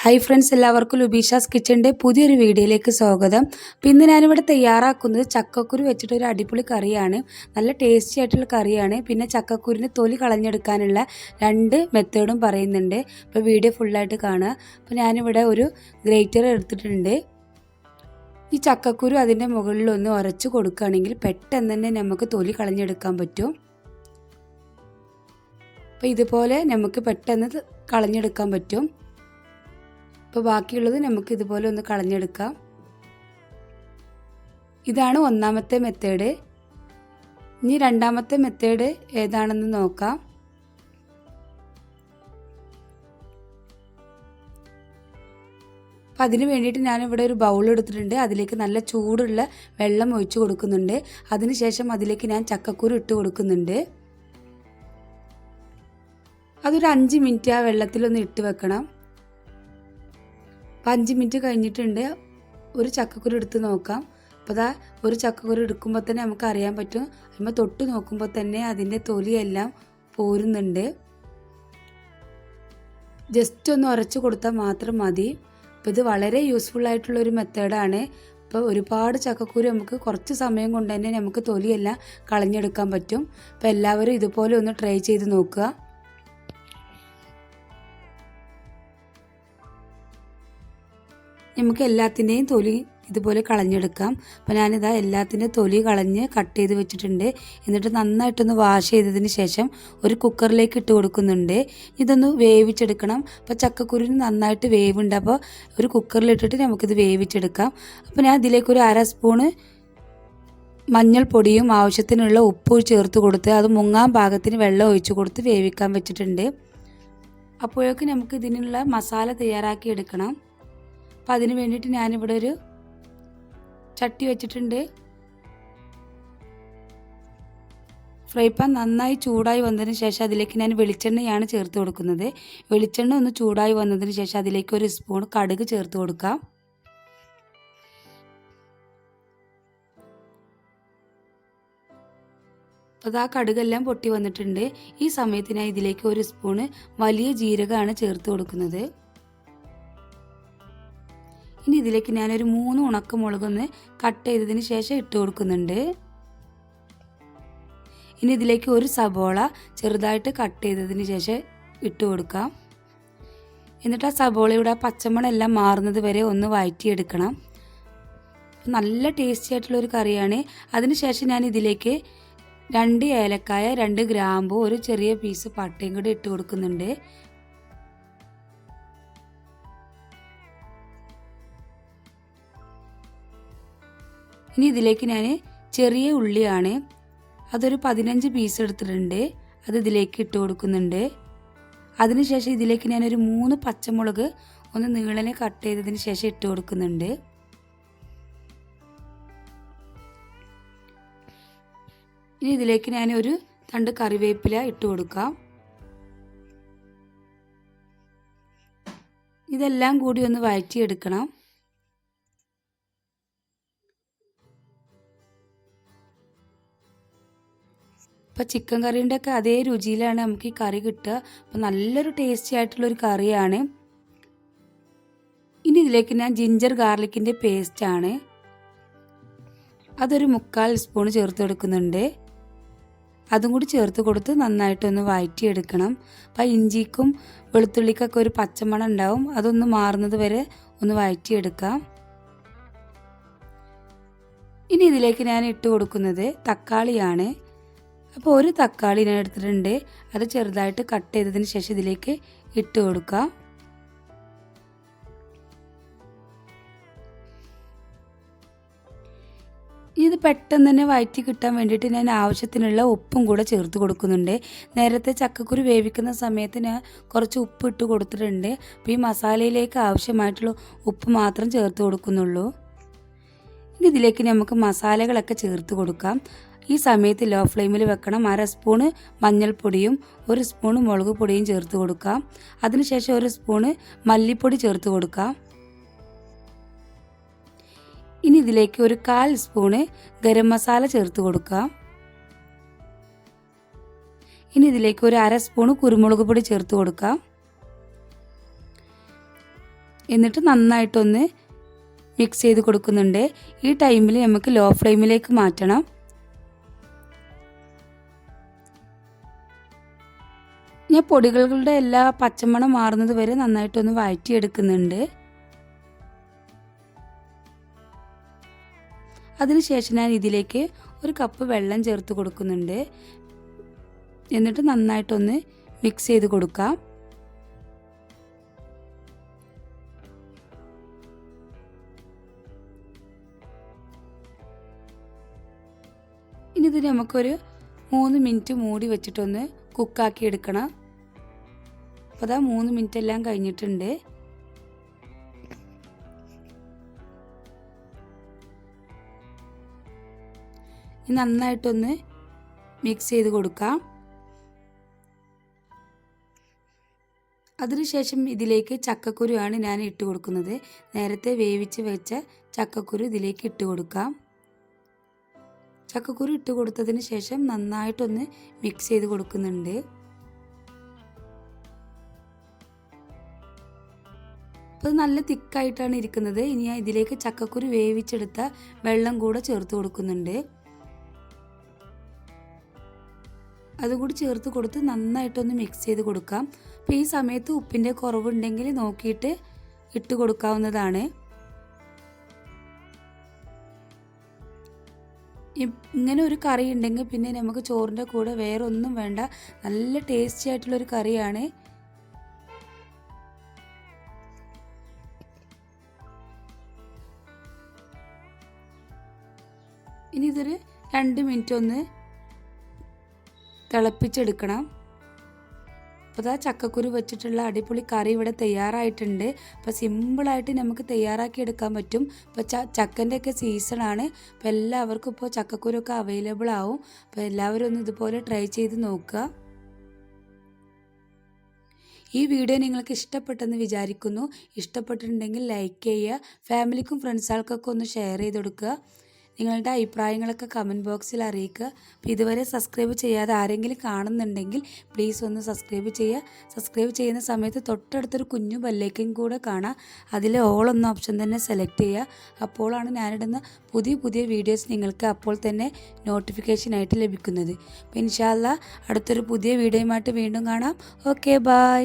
Hi friends, എല്ലാവർക്കും ലുബീഷാസ് കിച്ചൻ്റെ പുതിയൊരു വീഡിയോയിലേക്ക് സ്വാഗതം. അപ്പോൾ ഇന്ന് ഞാനിവിടെ തയ്യാറാക്കുന്നത് ചക്കക്കുരു വെച്ചിട്ടൊരു അടിപൊളി കറിയാണ്. നല്ല ടേസ്റ്റി ആയിട്ടുള്ള കറിയാണ്. പിന്നെ ചക്കക്കുരുവിന് തൊലി കളഞ്ഞെടുക്കാനുള്ള 2 മെത്തേഡും പറയുന്നുണ്ട്. അപ്പോൾ വീഡിയോ ഫുള്ളായിട്ട് കാണുക. അപ്പോൾ ഞാനിവിടെ ഒരു ഗ്രേറ്റർ എടുത്തിട്ടുണ്ട്. ഈ ചക്കക്കുരു അതിൻ്റെ മുകളിലൊന്ന് ഉരച്ച് കൊടുക്കുകയാണെങ്കിൽ പെട്ടെന്ന് തന്നെ നമുക്ക് തൊലി കളഞ്ഞെടുക്കാൻ പറ്റും. അപ്പോൾ ഇതുപോലെ നമുക്ക് പെട്ടെന്ന് കളഞ്ഞെടുക്കാൻ പറ്റും. അപ്പോൾ ബാക്കിയുള്ളത് നമുക്ക് ഇതുപോലെ ഒന്ന് കളഞ്ഞെടുക്കാം. ഇതാണ് ഒന്നാമത്തെ മെത്തേഡ്. ഇനി രണ്ടാമത്തെ മെത്തേഡ് ഏതാണെന്ന് നോക്കാം. അപ്പോൾ അതിന് വേണ്ടിയിട്ട് ഞാനിവിടെ ഒരു ബൗൾ എടുത്തിട്ടുണ്ട്. അതിലേക്ക് നല്ല ചൂടുള്ള വെള്ളം ഒഴിച്ചു കൊടുക്കുന്നുണ്ട്. അതിനുശേഷം അതിലേക്ക് ഞാൻ ചക്കക്കുരു ഇട്ട് കൊടുക്കുന്നുണ്ട്. അതൊരു 5 മിനിറ്റ് ആ വെള്ളത്തിലൊന്ന് ഇട്ട് വെക്കണം. 5 മിനിറ്റ് കഴിഞ്ഞിട്ടുണ്ട്. ഒരു ചക്കക്കുരു എടുത്ത് നോക്കാം. അപ്പോൾ അതാ ഒരു ചക്കക്കുരു എടുക്കുമ്പോൾ തന്നെ നമുക്ക് അറിയാൻ പറ്റും. നമ്മൾ തൊട്ട് നോക്കുമ്പോൾ തന്നെ അതിൻ്റെ തൊലിയെല്ലാം പോരുന്നുണ്ട്. ജസ്റ്റ് ഒന്ന് ഉരച്ച് കൊടുത്താൽ മാത്രം മതി. അപ്പോൾ ഇത് വളരെ യൂസ്ഫുൾ ആയിട്ടുള്ളൊരു മെത്തേഡാണ്. അപ്പോൾ ഒരുപാട് ചക്കക്കുരു നമുക്ക് കുറച്ച് സമയം കൊണ്ട് തന്നെ നമുക്ക് തൊലിയെല്ലാം കളഞ്ഞെടുക്കാൻ പറ്റും. അപ്പോൾ എല്ലാവരും ഇതുപോലെ ഒന്ന് ട്രൈ ചെയ്ത് നോക്കുക. നമുക്ക് എല്ലാത്തിൻ്റെയും തൊലി ഇതുപോലെ കളഞ്ഞെടുക്കാം. അപ്പോൾ ഞാനിതാ എല്ലാത്തിൻ്റെ തൊലി കളഞ്ഞ് കട്ട് ചെയ്ത് വെച്ചിട്ടുണ്ട്. എന്നിട്ട് നന്നായിട്ടൊന്ന് വാഷ് ചെയ്തതിന് ശേഷം ഒരു കുക്കറിലേക്ക് ഇട്ട് കൊടുക്കുന്നുണ്ട്. ഇതൊന്ന് വേവിച്ചെടുക്കണം. അപ്പോൾ ചക്കക്കുരുവിന് നന്നായിട്ട് വേവുണ്ട്. അപ്പോൾ ഒരു കുക്കറിലിട്ടിട്ട് നമുക്കിത് വേവിച്ചെടുക്കാം. അപ്പോൾ ഞാൻ ഇതിലേക്ക് ഒരു 1/2 സ്പൂണ് മഞ്ഞൾപ്പൊടിയും ആവശ്യത്തിനുള്ള ഉപ്പ് ചേർത്ത് കൊടുത്ത് അത് മുങ്ങാൻ പാകത്തിന് വെള്ളം ഒഴിച്ച് കൊടുത്ത് വേവിക്കാൻ വെച്ചിട്ടുണ്ട്. അപ്പോഴേക്കും നമുക്ക് ഇതിനുള്ള മസാല തയ്യാറാക്കി എടുക്കണം. അപ്പോൾ അതിന് വേണ്ടിയിട്ട് ഞാനിവിടെ ഒരു ചട്ടി വെച്ചിട്ടുണ്ട്. ഫ്രൈ പാൻ നന്നായി ചൂടായി വന്നതിന് ശേഷം അതിലേക്ക് ഞാൻ വെളിച്ചെണ്ണയാണ് ചേർത്ത് കൊടുക്കുന്നത്. വെളിച്ചെണ്ണ ഒന്ന് ചൂടായി വന്നതിന് ശേഷം അതിലേക്ക് ഒരു സ്പൂൺ കടുക് ചേർത്ത് കൊടുക്കാം. അപ്പോൾ ആ കടുകെല്ലാം പൊട്ടി വന്നിട്ടുണ്ട്. ഈ സമയത്ത് ഞാൻ ഇതിലേക്ക് ഒരു സ്പൂണ് വലിയ ജീരകമാണ് ചേർത്ത് കൊടുക്കുന്നത്. ഇനി ഇതിലേക്ക് ഞാനൊരു 3 ഉണക്കമുളകൊന്ന് കട്ട് ചെയ്തതിന് ശേഷം ഇട്ട് കൊടുക്കുന്നുണ്ട്. ഇനി ഇതിലേക്ക് ഒരു സബോള ചെറുതായിട്ട് കട്ട് ചെയ്തതിന് ശേഷം ഇട്ട് കൊടുക്കാം. എന്നിട്ട് ആ സബോളയുടെ പച്ചമണം എല്ലാം മാറുന്നത് വരെ ഒന്ന് വഴറ്റിയെടുക്കണം. നല്ല ടേസ്റ്റി ആയിട്ടുള്ളൊരു കറിയാണ്. അതിനുശേഷം ഞാൻ ഇതിലേക്ക് 2 ഏലക്കായ, 2 ഗ്രാമ്പു, ഒരു ചെറിയ പീസ് പട്ടയും കൂടി ഇട്ട് കൊടുക്കുന്നുണ്ട്. ഇനി ഇതിലേക്ക് ഞാൻ ചെറിയ ഉള്ളിയാണ്, അതൊരു 15 പീസ് എടുത്തിട്ടുണ്ട്. അത് ഇതിലേക്ക് ഇട്ട് കൊടുക്കുന്നുണ്ട്. അതിനുശേഷം ഇതിലേക്ക് ഞാനൊരു 3 പച്ചമുളക് ഒന്ന് നീളനെ കട്ട് ചെയ്തതിന് ശേഷം ഇട്ട് കൊടുക്കുന്നുണ്ട്. ഇനി ഇതിലേക്ക് ഞാൻ ഒരു 2 കറിവേപ്പില ഇട്ട് കൊടുക്കാം. ഇതെല്ലാം കൂടി ഒന്ന് വഴറ്റിയെടുക്കണം. ഇപ്പോൾ ചിക്കൻ കറീൻ്റെ ഒക്കെ അതേ രുചിയിലാണ് നമുക്ക് ഈ കറി കിട്ടുക. അപ്പോൾ നല്ലൊരു ടേസ്റ്റി ആയിട്ടുള്ളൊരു കറിയാണ്. ഇനി ഇതിലേക്ക് ഞാൻ ജിഞ്ചർ ഗാർലിക്കിൻ്റെ പേസ്റ്റാണ്, അതൊരു 3/4 സ്പൂൺ ചേർത്ത് കൊടുക്കുന്നുണ്ട്. അതും കൂടി ചേർത്ത് കൊടുത്ത് നന്നായിട്ടൊന്ന് വഴറ്റിയെടുക്കണം. അപ്പോൾ ഇഞ്ചിക്കും വെളുത്തുള്ളിക്കൊക്കെ ഒരു പച്ചമണം ഉണ്ടാവും. അതൊന്ന് മാറുന്നത് വരെ ഒന്ന് വഴറ്റിയെടുക്കാം. ഇനി ഇതിലേക്ക് ഞാൻ ഇട്ട് കൊടുക്കുന്നത് തക്കാളിയാണ്. അപ്പോൾ ഒരു തക്കാളി ഞാൻ എടുത്തിട്ടുണ്ട്. അത് ചെറുതായിട്ട് കട്ട് ചെയ്തതിന് ശേഷം ഇതിലേക്ക് ഇട്ട് കൊടുക്കാം. ഇത് പെട്ടെന്ന് തന്നെ വഴറ്റി കിട്ടാൻ വേണ്ടിയിട്ട് ഞാൻ ആവശ്യത്തിനുള്ള ഉപ്പും കൂടെ ചേർത്ത് കൊടുക്കുന്നുണ്ട്. നേരത്തെ ചക്കക്കുരു വേവിക്കുന്ന സമയത്ത് ഞാൻ കുറച്ച് ഉപ്പ് ഇട്ട് കൊടുത്തിട്ടുണ്ട്. അപ്പോൾ ഈ മസാലയിലേക്ക് ആവശ്യമായിട്ടുള്ള ഉപ്പ് മാത്രം ചേർത്ത് കൊടുക്കുന്നുള്ളൂ. ഇനി ഇതിലേക്ക് നമുക്ക് മസാലകളൊക്കെ ചേർത്ത് കൊടുക്കാം. ഈ സമയത്ത് ലോ ഫ്ലെയിമിൽ വെക്കണം. 1/2 സ്പൂണ് മഞ്ഞൾപ്പൊടിയും 1 സ്പൂണ് മുളക് പൊടിയും ചേർത്ത് കൊടുക്കാം. അതിനുശേഷം 1 സ്പൂണ് മല്ലിപ്പൊടി ചേർത്ത് കൊടുക്കാം. ഇനി ഇതിലേക്ക് ഒരു 1/4 സ്പൂണ് ഗരം മസാല ചേർത്ത് കൊടുക്കാം. ഇനി ഇതിലേക്ക് ഒരു 1/2 സ്പൂണ് കുരുമുളക് പൊടി ചേർത്ത് കൊടുക്കാം. എന്നിട്ട് നന്നായിട്ടൊന്ന് മിക്സ് ചെയ്ത് കൊടുക്കുന്നുണ്ട്. ഈ ടൈമിൽ നമുക്ക് ലോ ഫ്ലെയിമിലേക്ക് മാറ്റണം. ഞാൻ പൊടികളുടെ എല്ലാ പച്ചമണം മാറുന്നത് വരെ നന്നായിട്ടൊന്ന് വഴറ്റിയെടുക്കുന്നുണ്ട്. അതിനുശേഷം ഞാൻ ഇതിലേക്ക് 1 കപ്പ് വെള്ളം ചേർത്ത് കൊടുക്കുന്നുണ്ട്. എന്നിട്ട് നന്നായിട്ടൊന്ന് മിക്സ് ചെയ്ത് കൊടുക്കാം. ഇനി ഇത് നമുക്കൊരു 3 മിനിറ്റ് മൂടി വെച്ചിട്ടൊന്ന് കുക്കാക്കി എടുക്കണം. അപ്പോൾ അതാ 3 മിനിറ്റ് എല്ലാം കഴിഞ്ഞിട്ടുണ്ട്. ഇനി നന്നായിട്ടൊന്ന് മിക്സ് ചെയ്ത് കൊടുക്കാം. അതിനുശേഷം ഇതിലേക്ക് ചക്കക്കുരുവാണ് ഞാൻ ഇട്ട് കൊടുക്കുന്നത്. നേരത്തെ വേവിച്ച് വെച്ച ചക്കക്കുരു ഇതിലേക്ക് ഇട്ട് കൊടുക്കാം. ചക്കക്കുരു ഇട്ട് കൊടുത്തതിന് ശേഷം നന്നായിട്ടൊന്ന് മിക്സ് ചെയ്ത് കൊടുക്കുന്നുണ്ട്. അപ്പോൾ നല്ല തിക്കായിട്ടാണ് ഇരിക്കുന്നത്. ഇനി ഞാൻ ഇതിലേക്ക് ചക്കക്കുരു വേവിച്ചെടുത്ത വെള്ളം കൂടെ ചേർത്ത് കൊടുക്കുന്നുണ്ട്. അതുകൂടി ചേർത്ത് കൊടുത്ത് നന്നായിട്ടൊന്ന് മിക്സ് ചെയ്ത് കൊടുക്കാം. അപ്പോൾ ഈ സമയത്ത് ഉപ്പിൻ്റെ കുറവുണ്ടെങ്കിൽ നോക്കിയിട്ട് ഇട്ട് കൊടുക്കാവുന്നതാണ്. ഇങ്ങനെ ഒരു കറി ഉണ്ടെങ്കിൽ പിന്നെ നമുക്ക് ചോറിൻ്റെ കൂടെ വേറെ ഒന്നും വേണ്ട. നല്ല ടേസ്റ്റി ആയിട്ടുള്ളൊരു കറിയാണ്. ഇനി ഇതൊരു 2 മിനിറ്റ് ഒന്ന് തിളപ്പിച്ചെടുക്കണം. അപ്പോൾ ആ ചക്കക്കുരു വെച്ചിട്ടുള്ള അടിപൊളി കറി ഇവിടെ തയ്യാറായിട്ടുണ്ട്. അപ്പോൾ സിമ്പിളായിട്ട് നമുക്ക് തയ്യാറാക്കി എടുക്കാൻ പറ്റും. ഇപ്പോൾ ചക്കൻ്റെയൊക്കെ സീസണാണ്. അപ്പോൾ എല്ലാവർക്കും ഇപ്പോൾ ചക്കക്കുരൊക്കെ അവൈലബിൾ ആവും. അപ്പോൾ എല്ലാവരും ഒന്ന് ഇതുപോലെ ട്രൈ ചെയ്ത് നോക്കുക. ഈ വീഡിയോ നിങ്ങൾക്ക് ഇഷ്ടപ്പെട്ടെന്ന് വിചാരിക്കുന്നു. ഇഷ്ടപ്പെട്ടിട്ടുണ്ടെങ്കിൽ ലൈക്ക് ചെയ്യുക. ഫാമിലിക്കും ഫ്രണ്ട്സുകൾക്കൊക്കെ ഒന്ന് ഷെയർ ചെയ്ത് കൊടുക്കുക. നിങ്ങളുടെ അഭിപ്രായങ്ങളൊക്കെ കമൻറ്റ് ബോക്സിൽ അറിയിക്കുക. അപ്പോൾ ഇതുവരെ സബ്സ്ക്രൈബ് ചെയ്യാതെ ആരെങ്കിലും കാണുന്നുണ്ടെങ്കിൽ പ്ലീസ് ഒന്ന് സബ്സ്ക്രൈബ് ചെയ്യുക. സബ്സ്ക്രൈബ് ചെയ്യുന്ന സമയത്ത് തൊട്ടടുത്തൊരു കുഞ്ഞു ബെല്ലൈക്കൻ കൂടെ കാണാം. അതിൽ ഓൾ എന്ന ഓപ്ഷൻ തന്നെ സെലക്ട് ചെയ്യുക. അപ്പോഴാണ് ഞാനിടുന്ന പുതിയ വീഡിയോസ് നിങ്ങൾക്ക് അപ്പോൾ തന്നെ നോട്ടിഫിക്കേഷനായിട്ട് ലഭിക്കുന്നത്. അപ്പോൾ ഇൻഷാ അല്ലാഹ് അടുത്തൊരു പുതിയ വീഡിയോയുമായിട്ട് വീണ്ടും കാണാം. Okay, by.